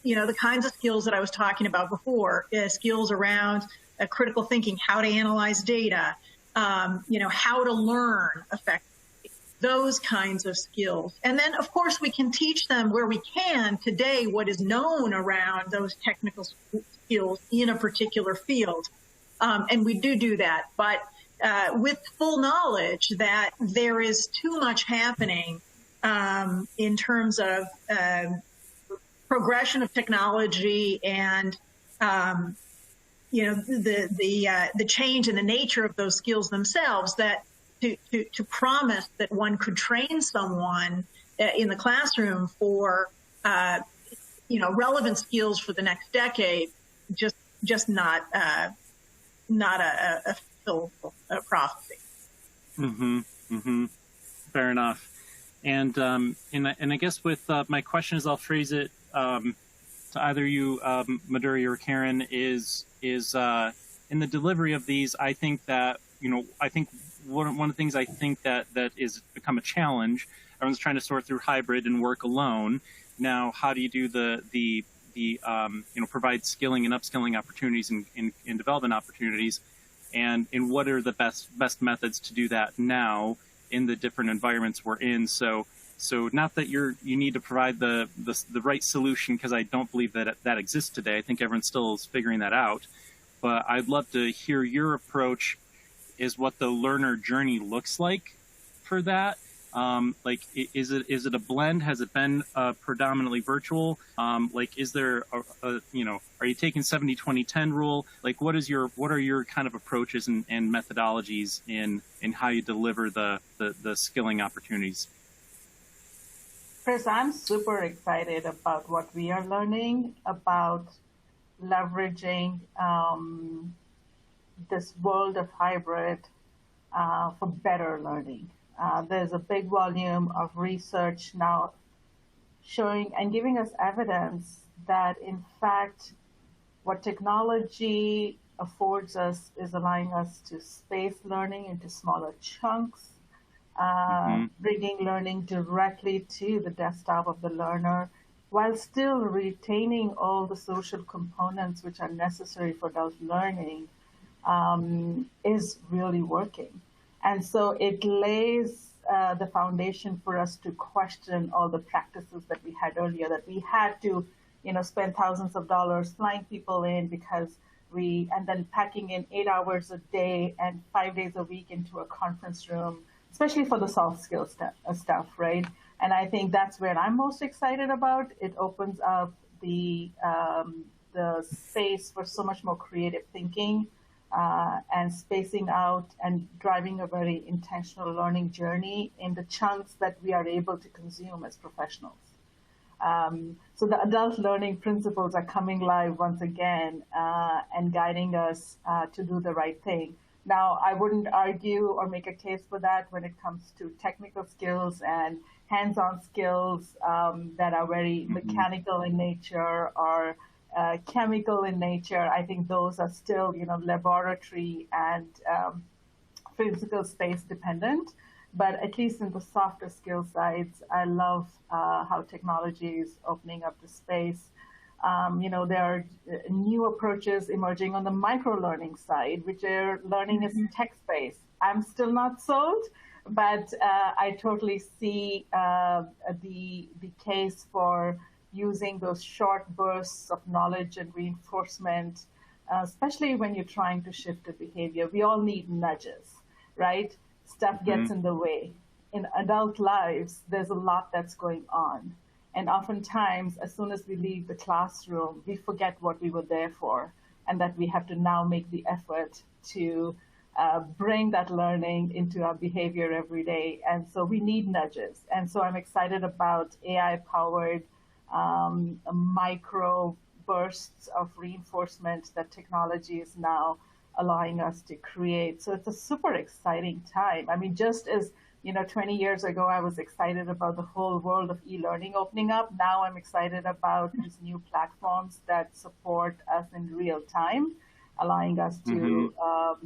The kinds of skills that I was talking about before, skills around critical thinking, how to analyze data, how to learn effectively, those kinds of skills. And then, of course, we can teach them where we can today what is known around those technical skills in a particular field. And we do that. But with full knowledge that there is too much happening in terms of progression of technology and the change in the nature of those skills themselves, that to promise that one could train someone in the classroom for relevant skills for the next decade, just not a fulfillable prophecy. Fair enough. And I guess with my question, as I'll phrase it to either you, Madhuri or Karen, is in the delivery of these. I think that one of the things I think that is become a challenge. Everyone's trying to sort through hybrid and work alone. Now, how do you do the provide skilling and upskilling opportunities and development opportunities, and what are the best methods to do that now in the different environments we're in? So not that you need to provide the right solution, because I don't believe that exists today. I think everyone still is figuring that out. But I'd love to hear your approach, is what the learner journey looks like for that. Is it a blend? Has it been predominantly virtual? Is there are you taking 70-20-10 rule? What are your kind of approaches and methodologies in how you deliver the skilling opportunities? Chris, I'm super excited about what we are learning about leveraging this world of hybrid for better learning. There's a big volume of research now showing and giving us evidence that, in fact, what technology affords us is allowing us to space learning into smaller chunks, bringing learning directly to the desktop of the learner, while still retaining all the social components which are necessary for adult learning, is really working. And so it lays the foundation for us to question all the practices that we had earlier, that we had to, spend thousands of dollars flying people in and then packing in 8 hours a day and 5 days a week into a conference room, especially for the soft skills stuff, right? And I think that's where I'm most excited about. It opens up the space for so much more creative thinking, and spacing out and driving a very intentional learning journey in the chunks that we are able to consume as professionals. So the adult learning principles are coming live once again, and guiding us to do the right thing. Now, I wouldn't argue or make a case for that when it comes to technical skills and hands-on skills that are very mechanical in nature or chemical in nature. I think those are still, laboratory and physical space dependent. But at least in the softer skill sides, I love how technology is opening up the space. There are new approaches emerging on the micro-learning side, which are learning is text-based. I'm still not sold, but I totally see the case for using those short bursts of knowledge and reinforcement, especially when you're trying to shift a behavior. We all need nudges, right? Stuff gets in the way. In adult lives, there's a lot that's going on. And oftentimes, as soon as we leave the classroom, we forget what we were there for, and that we have to now make the effort to bring that learning into our behavior every day. And so we need nudges. And so I'm excited about AI-powered micro bursts of reinforcement that technology is now allowing us to create. So it's a super exciting time. I mean, just as 20 years ago, I was excited about the whole world of e-learning opening up. Now I'm excited about these new platforms that support us in real time, allowing us to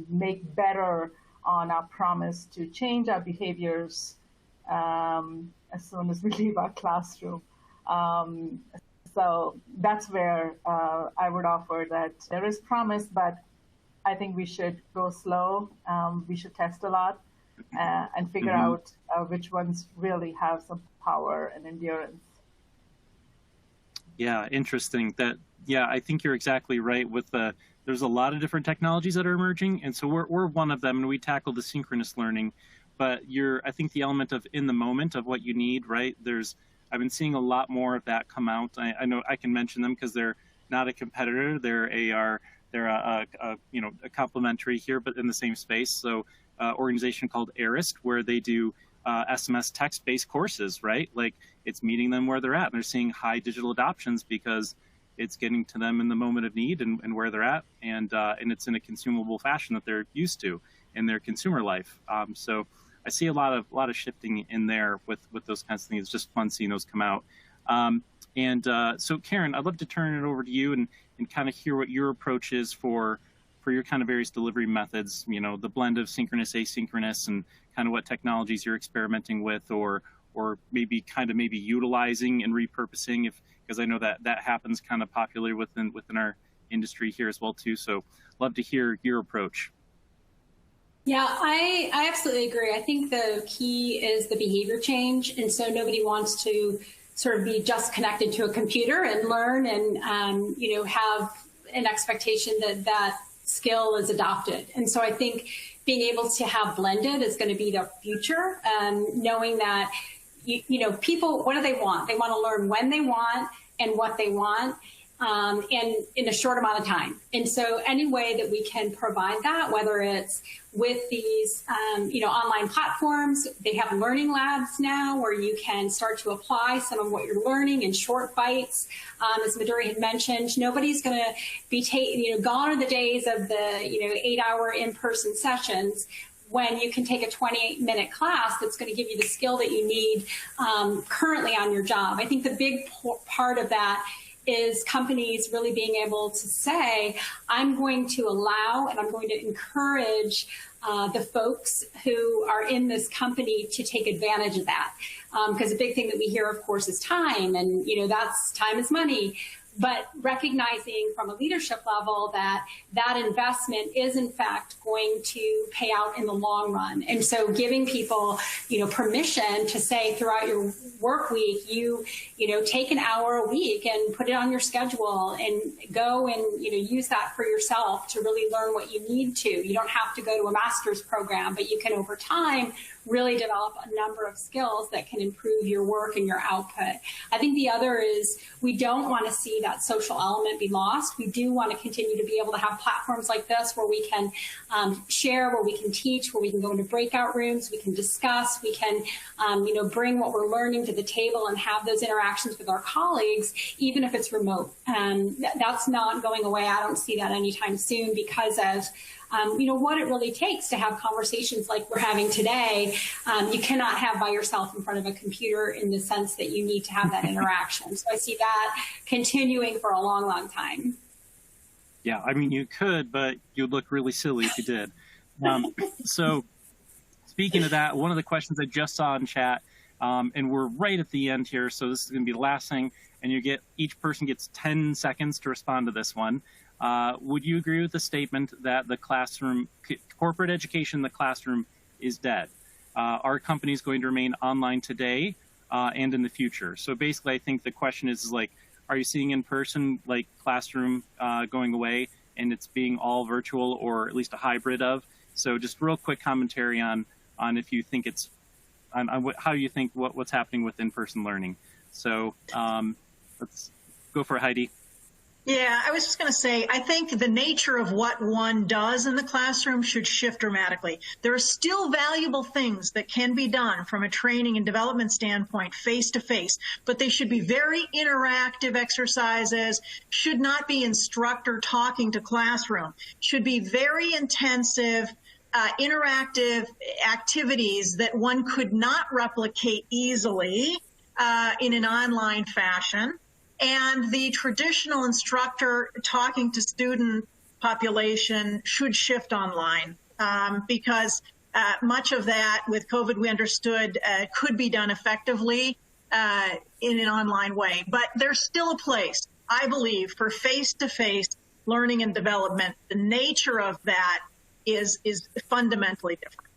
make better on our promise to change our behaviors as soon as we leave our classroom. So that's where I would offer that there is promise, but I think we should go slow. We should test a lot and figure out which ones really have some power and endurance. Yeah, interesting. I think you're exactly right with the there's a lot of different technologies that are emerging, and so we're one of them, and we tackle the synchronous learning. But I think the element of in the moment of what you need, right? I've been seeing a lot more of that come out. I know I can mention them because they're not a competitor. They're a complementary here, but in the same space. So organization called Arist, where they do SMS text-based courses, right? Like it's meeting them where they're at, and they're seeing high digital adoptions because it's getting to them in the moment of need and where they're at, and it's in a consumable fashion that they're used to in their consumer life. So I see a lot of shifting in there with those kinds of things. It's just fun seeing those come out. So Karen, I'd love to turn it over to you and kind of hear what your approach is for your kind of various delivery methods, the blend of synchronous, asynchronous, and kind of what technologies you're experimenting with or maybe utilizing and repurposing, because I know that happens kind of popularly within our industry here as well too. So love to hear your approach. Yeah, I absolutely agree. I think the key is the behavior change. And so nobody wants to sort of be just connected to a computer and learn and, have an expectation that skill is adopted. And so I think being able to have blended is going to be the future, knowing that, people, what do they want? They want to learn when they want and what they want. And in a short amount of time. And so any way that we can provide that, whether it's with these, online platforms, they have learning labs now where you can start to apply some of what you're learning in short bites. As Madhuri had mentioned, nobody's going to be gone are the days of the, 8-hour in-person sessions when you can take a 28-minute class that's going to give you the skill that you need currently on your job. I think the big part of that is companies really being able to say, I'm going to allow and I'm going to encourage the folks who are in this company to take advantage of that. Because a big thing that we hear, of course, is time, and that's time is money. But recognizing from a leadership level that investment is in fact going to pay out in the long run. And so giving people, permission to say throughout your work week, take an hour a week and put it on your schedule and go and, use that for yourself to really learn what you need to. You don't have to go to a master's program, but you can over time really develop a number of skills that can improve your work and your output. I think the other is we don't want to see that social element be lost. We do want to continue to be able to have platforms like this where we can share, where we can teach, where we can go into breakout rooms, we can discuss, we can bring what we're learning to the table and have those interactions with our colleagues, even if it's remote. That's not going away. I don't see that anytime soon because of what it really takes to have conversations like we're having today. You cannot have by yourself in front of a computer in the sense that you need to have that interaction. So I see that continuing for a long, long time. Yeah, I mean, you could, but you'd look really silly if you did. So speaking of that, one of the questions I just saw in chat, and we're right at the end here, so this is going to be the last thing, and each person gets 10 seconds to respond to this one. Would you agree with the statement that the classroom, corporate education in the classroom is dead? Are companies going to remain online today and in the future? So basically, I think the question is like, are you seeing in-person like classroom going away and it's being all virtual or at least a hybrid of? So just real quick commentary on if you think it's, how you think what's happening with in-person learning. So let's go for it, Heidi. Yeah, I was just going to say, I think the nature of what one does in the classroom should shift dramatically. There are still valuable things that can be done from a training and development standpoint, face to face, but they should be very interactive exercises, should not be instructor talking to classroom, should be very intensive, interactive activities that one could not replicate easily in an online fashion. And the traditional instructor talking to student population should shift online because much of that with COVID we understood could be done effectively in an online way. But there's still a place, I believe, for face-to-face learning and development. The nature of that is fundamentally different.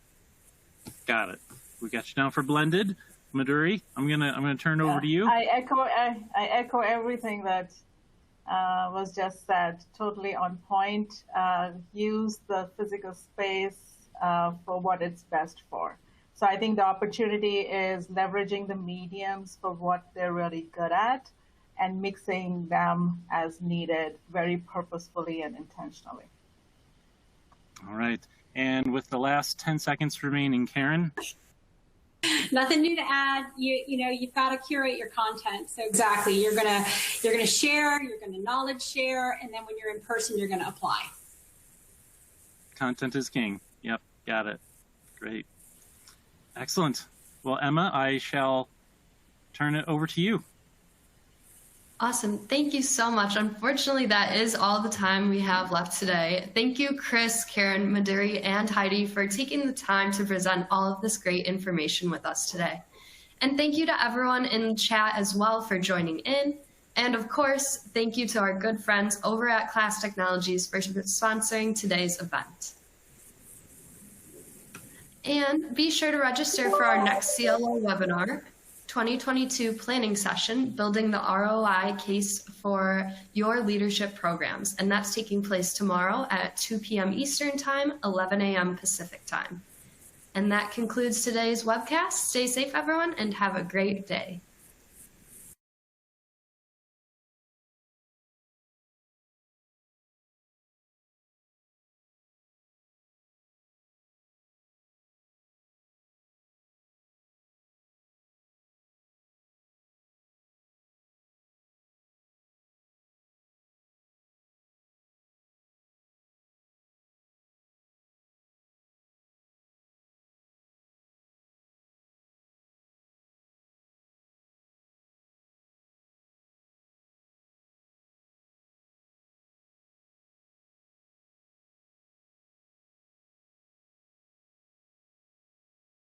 Got it. We got you down for blended. Madhuri, I'm gonna turn it over to you. I echo everything that was just said, totally on point. Use the physical space for what it's best for. So I think the opportunity is leveraging the mediums for what they're really good at and mixing them as needed very purposefully and intentionally. All right. And with the last 10 seconds remaining, Karen? Nothing new to add. You've got to curate your content. So exactly, you're gonna share, you're gonna knowledge share, and then when you're in person, you're gonna apply. Content is king. Yep, got it. Great. Excellent. Well, Emma, I shall turn it over to you. Awesome. Thank you so much. Unfortunately, that is all the time we have left today. Thank you, Chris, Karen, Maduri, and Heidi for taking the time to present all of this great information with us today. And thank you to everyone in the chat as well for joining in. And of course, thank you to our good friends over at Class Technologies for sponsoring today's event. And be sure to register for our next CLO webinar, 2022 planning session, building the ROI case for your leadership programs. And that's taking place tomorrow at 2 p.m. Eastern Time, 11 a.m. Pacific Time. And that concludes today's webcast. Stay safe, everyone, and have a great day.